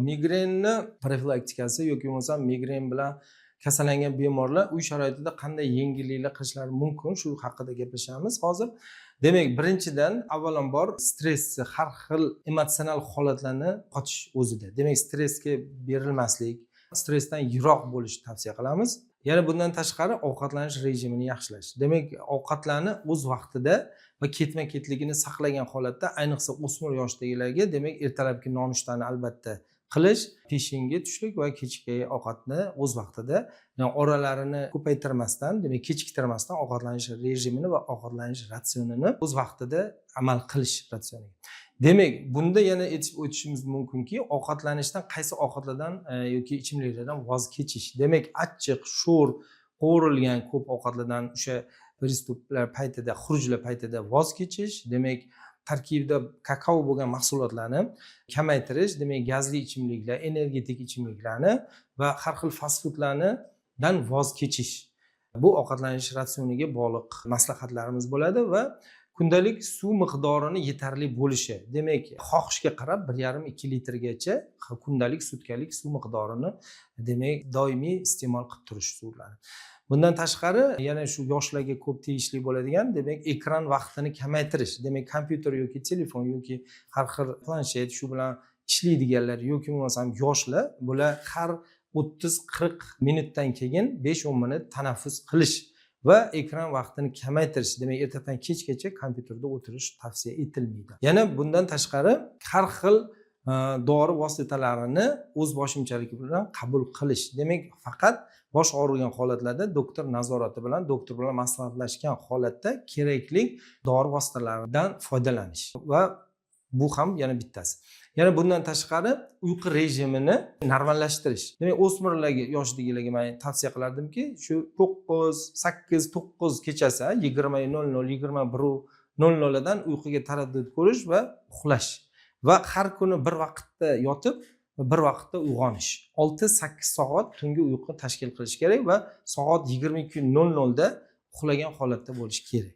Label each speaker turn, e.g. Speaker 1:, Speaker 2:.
Speaker 1: migrenni profilaktikasi yoki bo'lmasa migren bilan kasallangan bemorlar uy sharoitida qanday yengilliklar qilishlari mumkin, shu haqida gaplashamiz hozir. Demak, birinchidan avvalambor stressni, har xil emotsional holatlarni qochish o'zida. Demak, stressga berilmaslik, stressdan yiroq bo'lishni tavsiya qilamiz. Yana bundan tashqari ovqatlanish rejimini yaxshilash. Demak, ovqatlarni o'z vaqtida va ketma-ketligini saqlagan holatda, ayniqsa o'smir yoshdagilarga, demak, ertalabki nonushtani albatta qilish, peshingi tushlik va kechki ovqatni o'z vaqtida, oralarini ko'paytirmasdan, demak, kechiktirmasdan ovqatlanish rejimini va ovqatlanish ratsionini o'z vaqtida amal qilish ratsioniga. Demak, bunda yana aytib o'tishimiz mumkinki, ovqatlanishdan qaysi ovqatlardan yoki ichimliklardan voz kechish. Demak, achchiq, sho'r, qovurilgan ko'p ovqatlardan o'sha pristuplar paytida, xurujlar paytida voz kechish, demak, tarkibida kakao bo'lgan mahsulotlarni kamaytirish, demak, gazli ichimliklar, energetik ichimliklarni va har xil fast foodlardan voz kechish. Bu ovqatlanish ratsioniga bog'liq maslahatlarimiz bo'ladi va kundalik suv miqdorini yetarli bo'lishi. Demak, xohishga qarab 1,5-2 litrgacha kundalik sutkalik suv miqdorini demak doimiy iste'mol qilib turish suvlarni. Bundan tashqari yana shu yoshlarga ko'p tegishli bo'ladigan, demak, ekran vaqtini kamaytirish. Demak, kompyuter yoki telefon yoki har xil planshet shu bilan ishlaydiganlar yoki bo'lmasam yoshlar, bular har 30-40 minutdan keyin 5-10 minut tanaffus qilish va ekran vaqtini kamaytirish. Demak, ertadan kechgacha kompyuterda o'tirish tavsiya etilmaydi. Yana bundan tashqari har xil dori vositalarini o'z boshimchaligi bilan qabul qilish. Demak, faqat bosh og'rigan holatlarda doktor nazorati bilan, doktor bilan maslahatlashgan holatda kerakli dori vositalaridan foydalanish va bu ham yana bittasi. Yana bundan tashqari uyqu rejimini normallashtirish. Demak, o'smirlarga, yoshdagilarga men tavsiya qilardimki, shu 9, 8, 9 kechasi 20:00, 21:00 dan uyquga taraddud ko'rish va uxlash. Va har kuni bir vaqtda yotib, bir vaqtda uyg'onish. 6-8 soat tungi uyqu tashkil qilish kerak va soat 22:00 da uxlagan holatda bo'lish kerak.